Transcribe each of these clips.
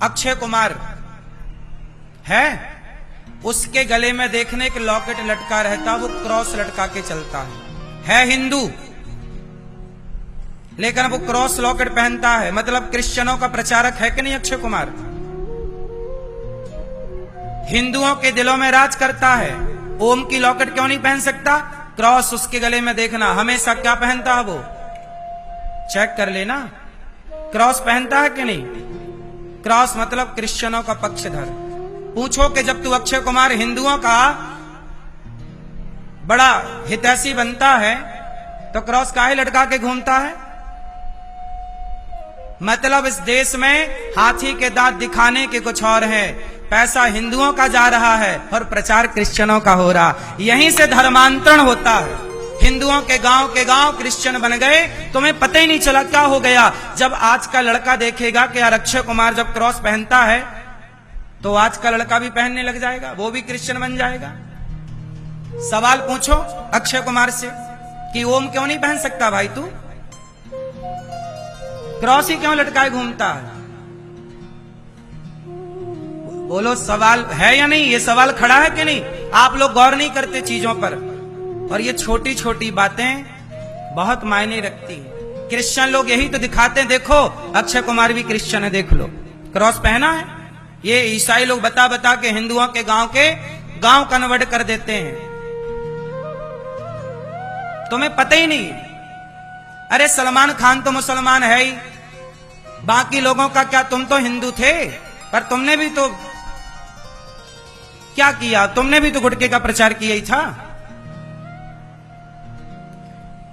अक्षय कुमार है, उसके गले में देखने के लॉकेट लटका रहता, वो क्रॉस लटका के चलता है हिंदू, लेकिन वो क्रॉस लॉकेट पहनता है, मतलब क्रिश्चियनों का प्रचारक है कि नहीं अक्षय कुमार? हिंदुओं के दिलों में राज करता है। ओम की लॉकेट क्यों नहीं पहन सकता? क्रॉस उसके गले में देखना, हमेशा क्या पहनता है वो, चेक कर लेना, क्रॉस पहनता है कि नहीं? क्रॉस मतलब क्रिश्चियनों का पक्षधर। पूछो कि जब तू अक्षय कुमार हिंदुओं का बड़ा हितैषी बनता है तो क्रॉस काहे लटका के घूमता है? मतलब इस देश में हाथी के दांत दिखाने के कुछ और है, पैसा हिंदुओं का जा रहा है और प्रचार क्रिश्चियनों का हो रहा। यहीं से धर्मांतरण होता है। हिंदुओं के गांव क्रिश्चियन बन गए, तुम्हें पता ही नहीं चला क्या हो गया। जब आज का लड़का देखेगा कि यार अक्षय कुमार जब क्रॉस पहनता है तो आज का लड़का भी पहनने लग जाएगा, वो भी क्रिश्चियन बन जाएगा। सवाल पूछो अक्षय कुमार से कि ओम क्यों नहीं पहन सकता भाई, तू क्रॉस ही क्यों लटकाए घूमता है? बोलो सवाल है या नहीं? ये सवाल खड़ा है कि नहीं? आप लोग गौर नहीं करते चीजों पर, और ये छोटी छोटी बातें बहुत मायने रखती हैं। क्रिश्चियन लोग यही तो दिखाते हैं, देखो अक्षय कुमार भी क्रिश्चियन है, देख लो क्रॉस पहना है। ये ईसाई लोग बता बता के हिंदुओं के गांव कन्वर्ट कर देते हैं, तुम्हें पता ही नहीं। अरे सलमान खान तो मुसलमान है ही, बाकी लोगों का क्या? तुम तो हिंदू थे, पर तुमने भी तो क्या किया? तुमने भी तो गुटके का प्रचार किया ही था।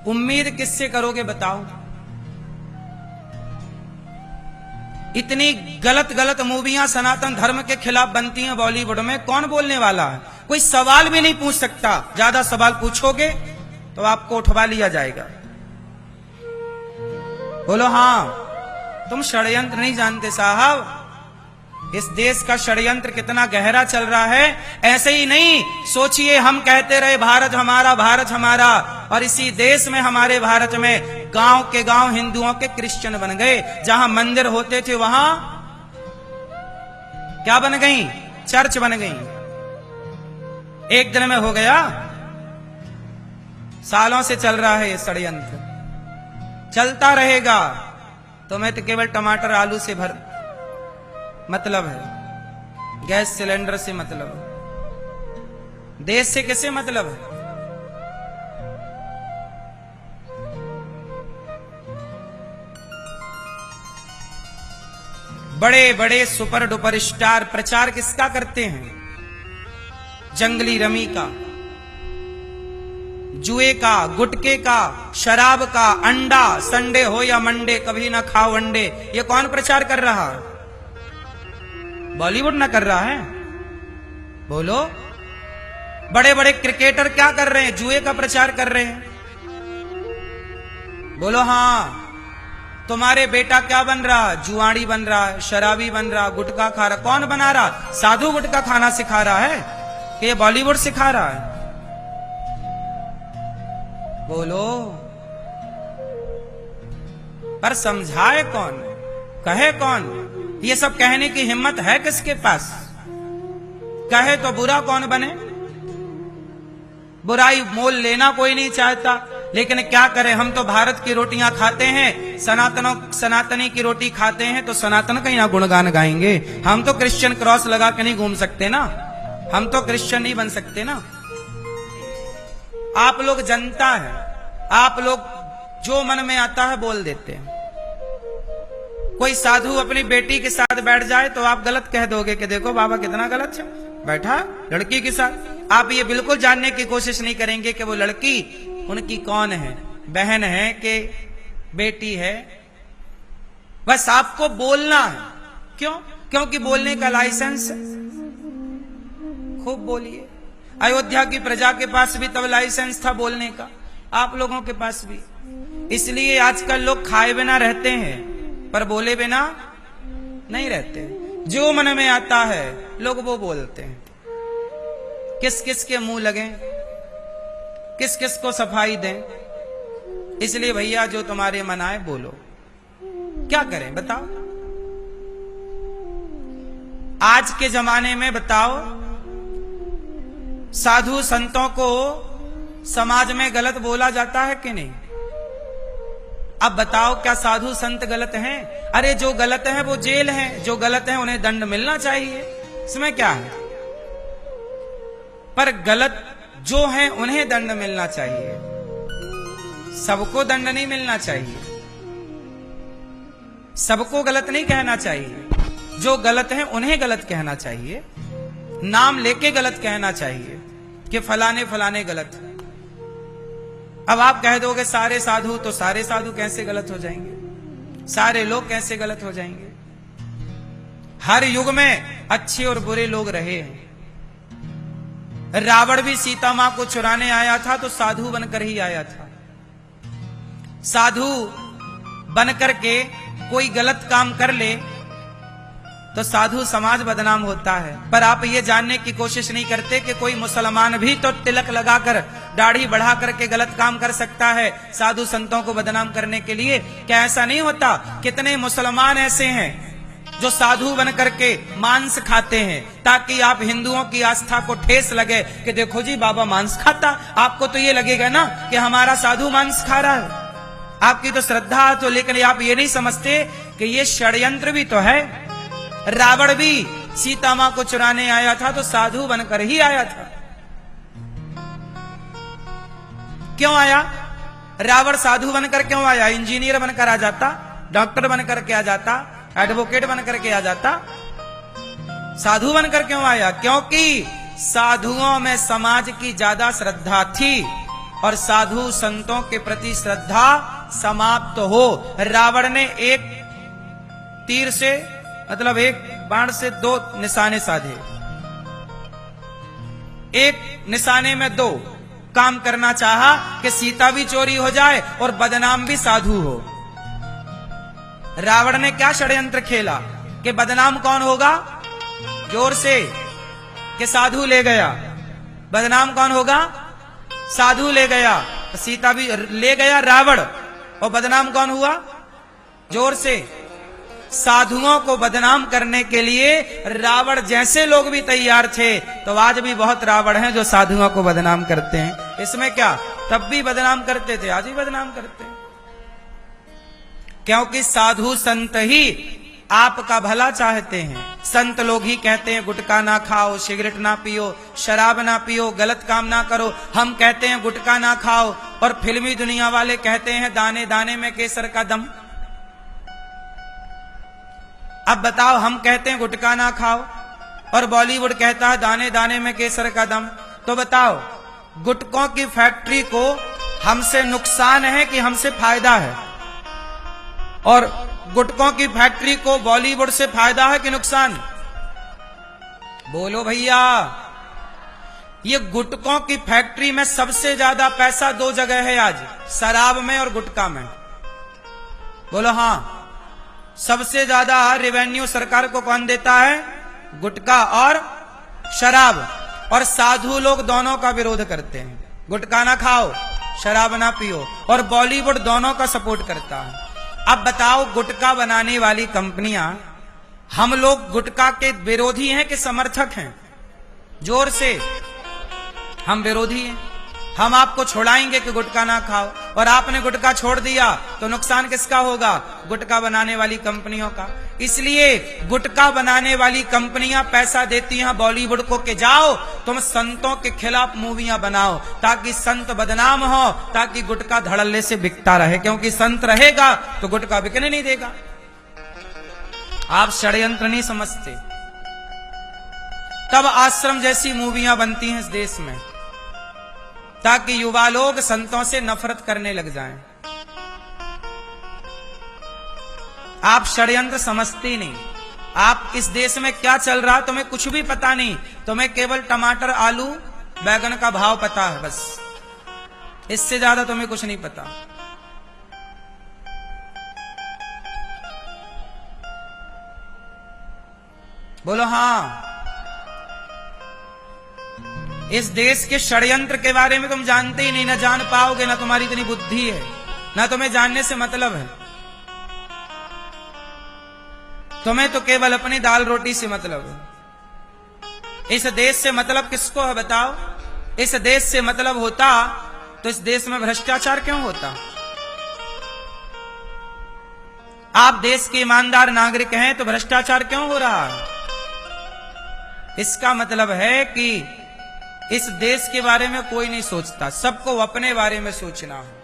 उम्मीद किससे करोगे बताओ? इतनी गलत गलत मूवियां सनातन धर्म के खिलाफ बनती हैं बॉलीवुड में, कौन बोलने वाला है? कोई सवाल भी नहीं पूछ सकता। ज्यादा सवाल पूछोगे तो आपको उठवा लिया जाएगा। बोलो हाँ, तुम षड्यंत्र नहीं जानते साहब। इस देश का षड्यंत्र कितना गहरा चल रहा है। ऐसे ही नहीं सोचिए, हम कहते रहे भारत हमारा, भारत हमारा, और इसी देश में हमारे भारत में गांव के गांव हिंदुओं के क्रिश्चियन बन गए। जहां मंदिर होते थे वहां क्या बन गई? चर्च बन गई। एक दिन में हो गया? सालों से चल रहा है ये षड्यंत्र, चलता रहेगा। तुम्हें तो केवल टमाटर आलू से मतलब है, गैस सिलेंडर से मतलब है, देश से किसे मतलब है? बड़े बड़े सुपर डुपर स्टार प्रचार किसका करते हैं? जंगली रमी का, जुए का, गुटके का, शराब का, अंडा, संडे हो या मंडे कभी ना खाओ अंडे। ये कौन प्रचार कर रहा है? बॉलीवुड ना कर रहा है? बोलो। बड़े बड़े क्रिकेटर क्या कर रहे हैं? जुए का प्रचार कर रहे हैं। बोलो हाँ। तुम्हारे बेटा क्या बन रहा? जुआड़ी बन रहा है, शराबी बन रहा, गुटखा खा रहा। कौन बना रहा? साधु गुटखा खाना सिखा रहा है कि ये बॉलीवुड सिखा रहा है? बोलो। पर समझाए कौन, कहे कौन? ये सब कहने की हिम्मत है किसके पास? कहे तो बुरा कौन बने? बुराई मोल लेना कोई नहीं चाहता, लेकिन क्या करें, हम तो भारत की रोटियां खाते हैं, सनातनी की रोटी खाते हैं, तो सनातन का ही ना गुणगान गाएंगे। हम तो क्रिश्चियन क्रॉस लगा के नहीं घूम सकते ना, हम तो क्रिश्चियन नहीं बन सकते ना। आप लोग जनता है, आप लोग जो मन में आता है बोल देते हैं। कोई साधु अपनी बेटी के साथ बैठ जाए तो आप गलत कह दोगे कि देखो बाबा कितना गलत है, बैठा लड़की के साथ। आप ये बिल्कुल जानने की कोशिश नहीं करेंगे कि वो लड़की उनकी कौन है, बहन है कि बेटी है। बस आपको बोलना है। क्यों? क्योंकि बोलने का लाइसेंस है। खूब बोलिए। अयोध्या की प्रजा के पास भी तब लाइसेंस था बोलने का, आप लोगों के पास भी। इसलिए आजकल लोग खाए बिना रहते हैं पर बोले बिना नहीं रहते। जो मन में आता है लोग वो बोलते हैं। किस किस के मुंह लगे, किस किस को सफाई दें। इसलिए भैया जो तुम्हारे मन आए बोलो। क्या करें बताओ? आज के जमाने में बताओ, साधु संतों को समाज में गलत बोला जाता है कि नहीं? अब बताओ, क्या साधु संत गलत हैं? अरे जो गलत है वो जेल है, जो गलत है उन्हें दंड मिलना चाहिए, इसमें क्या है? पर गलत जो है उन्हें दंड मिलना चाहिए, सबको दंड नहीं मिलना चाहिए, सबको गलत नहीं कहना चाहिए। जो गलत है उन्हें गलत कहना चाहिए, नाम लेके गलत कहना चाहिए कि फलाने फलाने गलत है। अब आप कह दोगे सारे साधु, तो सारे साधु कैसे गलत हो जाएंगे? सारे लोग कैसे गलत हो जाएंगे? हर युग में अच्छे और बुरे लोग रहे हैं। रावण भी सीता मां को चुराने आया था तो साधु बनकर ही आया था। साधु बनकर के कोई गलत काम कर ले तो साधु समाज बदनाम होता है। पर आप ये जानने की कोशिश नहीं करते कि कोई मुसलमान भी तो तिलक लगाकर, दाढ़ी बढ़ा करके गलत काम कर सकता है साधु संतों को बदनाम करने के लिए। क्या ऐसा नहीं होता? कितने मुसलमान ऐसे हैं जो साधु बन करके मांस खाते हैं ताकि आप हिंदुओं की आस्था को ठेस लगे कि देखो जी बाबा मांस खाता। आपको तो ये लगेगा ना कि हमारा साधु मांस खा रहा है, आपकी तो श्रद्धा तो, लेकिन आप ये नहीं समझते कि ये षड्यंत्र भी तो है। रावण भी सीता मां को चुराने आया था तो साधु बनकर ही आया था। क्यों आया? रावण साधु बनकर क्यों आया? इंजीनियर बनकर आ जाता, डॉक्टर बनकर के आ जाता, एडवोकेट बनकर के आ जाता। साधु बनकर क्यों आया? क्योंकि साधुओं में समाज की ज्यादा श्रद्धा थी और साधु संतों के प्रति श्रद्धा समाप्त हो। रावण ने एक तीर से, मतलब एक बाण से दो निशाने साधे, एक निशाने में दो काम करना चाहा कि सीता भी चोरी हो जाए और बदनाम भी साधु हो। रावण ने क्या षड्यंत्र खेला कि बदनाम कौन होगा? जोर से, कि साधु ले गया। बदनाम कौन होगा? साधु ले गया। सीता भी ले गया रावण, और बदनाम कौन हुआ? जोर से। साधुओं को बदनाम करने के लिए रावण जैसे लोग भी तैयार थे, तो आज भी बहुत रावण हैं जो साधुओं को बदनाम करते हैं। इसमें क्या? तब भी बदनाम करते थे, आज भी बदनाम करते हैं। क्योंकि साधु संत ही आपका भला चाहते हैं। संत लोग ही कहते हैं गुटखा ना खाओ, सिगरेट ना पियो, शराब ना पियो, गलत काम ना करो। हम कहते हैं गुटखा ना खाओ और फिल्मी दुनिया वाले कहते हैं दाने दाने में केसर का दम। अब बताओ, हम कहते हैं गुटखा ना खाओ और बॉलीवुड कहता है दाने दाने में केसर का दम। तो बताओ, गुटखों की फैक्ट्री को हमसे नुकसान है कि हमसे फायदा है? और गुटखों की फैक्ट्री को बॉलीवुड से फायदा है कि नुकसान? बोलो भैया। ये गुटखों की फैक्ट्री में सबसे ज्यादा पैसा दो जगह है आज, शराब में और गुटखा में। बोलो हाँ। सबसे ज्यादा रेवेन्यू सरकार को कौन देता है? गुटखा और शराब। और साधु लोग दोनों का विरोध करते हैं, गुटखा ना खाओ, शराब ना पियो, और बॉलीवुड दोनों का सपोर्ट करता है। अब बताओ, गुटखा बनाने वाली कंपनियां, हम लोग गुटखा के विरोधी हैं कि समर्थक हैं? जोर से। हम विरोधी हैं। हम आपको छुड़ाएंगे कि गुटखा ना खाओ, और आपने गुटखा छोड़ दिया तो नुकसान किसका होगा? गुटखा बनाने वाली कंपनियों का। इसलिए गुटखा बनाने वाली कंपनियां पैसा देती हैं बॉलीवुड को कि जाओ तुम संतों के खिलाफ मूवियां बनाओ, ताकि संत बदनाम हो, ताकि गुटखा धड़ल्ले से बिकता रहे। क्योंकि संत रहेगा तो गुटखा बिकने नहीं देगा। आप षड्यंत्र नहीं समझते। तब आश्रम जैसी मूवियां बनती हैं इस देश में, ताकि युवा लोग संतों से नफरत करने लग जाएं। आप षड्यंत्र समझते नहीं। आप इस देश में क्या चल रहा तुम्हें कुछ भी पता नहीं। तुम्हें केवल टमाटर, आलू, बैगन का भाव पता है, बस। इससे ज्यादा तुम्हें कुछ नहीं पता। बोलो हाँ। इस देश के षड्यंत्र के बारे में तुम जानते ही नहीं, ना जान पाओगे, ना तुम्हारी इतनी बुद्धि है, ना तुम्हें जानने से मतलब है। तुम्हें तो केवल अपनी दाल रोटी से मतलब है। इस देश से मतलब किसको है बताओ? इस देश से मतलब होता तो इस देश में भ्रष्टाचार क्यों होता? आप देश के ईमानदार नागरिक हैं तो भ्रष्टाचार क्यों हो रहा है? इसका मतलब है कि इस देश के बारे में कोई नहीं सोचता, सबको अपने बारे में सोचना है।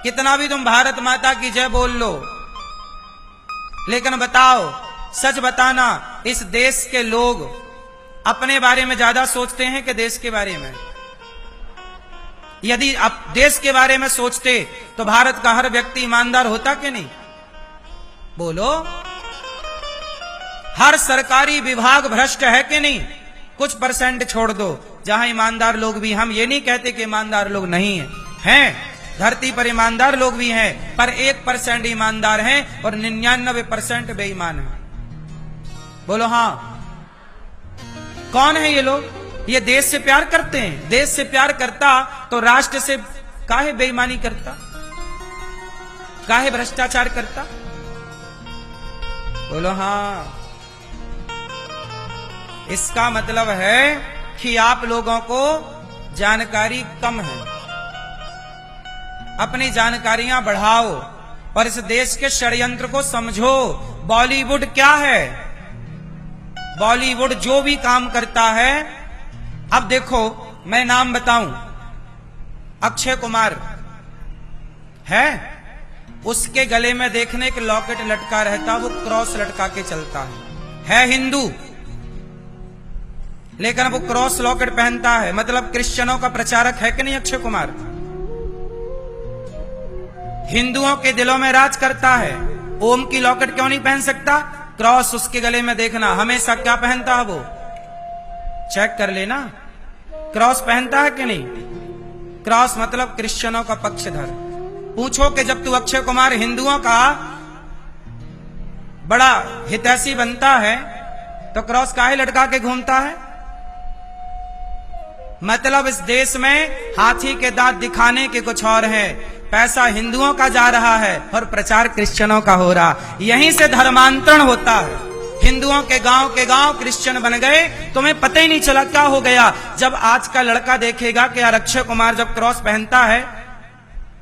कितना भी तुम भारत माता की जय बोल लो, लेकिन बताओ, सच बताना, इस देश के लोग अपने बारे में ज्यादा सोचते हैं कि देश के बारे में? यदि आप देश के बारे में सोचते तो भारत का हर व्यक्ति ईमानदार होता कि नहीं? बोलो। हर सरकारी विभाग भ्रष्ट है कि नहीं? कुछ परसेंट छोड़ दो जहां ईमानदार लोग भी, हम ये नहीं कहते कि ईमानदार लोग नहीं हैं, धरती पर ईमानदार लोग भी हैं, पर 1% ईमानदार हैं और 99% बेईमान हैं। बोलो हाँ। कौन है ये लोग? ये देश से प्यार करते हैं। देश से प्यार करता तो राष्ट्र से काहे बेईमानी करता, काहे भ्रष्टाचार करता? बोलो हाँ। इसका मतलब है कि आप लोगों को जानकारी कम है। अपनी जानकारियां बढ़ाओ और इस देश के षड्यंत्र को समझो। बॉलीवुड क्या है? बॉलीवुड जो भी काम करता है, अब देखो मैं नाम बताऊं, अक्षय कुमार है, उसके गले में देखने के लॉकेट लटका रहता, वो क्रॉस लटका के चलता है हिंदू, लेकिन वो क्रॉस लॉकेट पहनता है, मतलब क्रिश्चियनों का प्रचारक है कि नहीं अक्षय कुमार? हिंदुओं के दिलों में राज करता है। ओम की लॉकेट क्यों नहीं पहन सकता? क्रॉस उसके गले में देखना, हमेशा क्या पहनता है वो? चेक कर लेना, क्रॉस पहनता है कि नहीं? क्रॉस मतलब क्रिश्चियनों का पक्षधर। पूछो कि जब तू अक्षय कुमार हिंदुओं का बड़ा हितैषी बनता है तो क्रॉस काहे लटका के घूमता है? मतलब इस देश में हाथी के दांत दिखाने के कुछ और है। पैसा हिंदुओं का जा रहा है और प्रचार क्रिश्चियनों का हो रहा। यहीं से धर्मांतरण होता है। हिंदुओं के गांव क्रिश्चियन बन गए, तुम्हें पता ही नहीं चला क्या हो गया। जब आज का लड़का देखेगा कि यार अक्षय कुमार जब क्रॉस पहनता है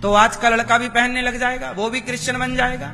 तो आज का लड़का भी पहनने लग जाएगा, वो भी क्रिश्चियन बन जाएगा।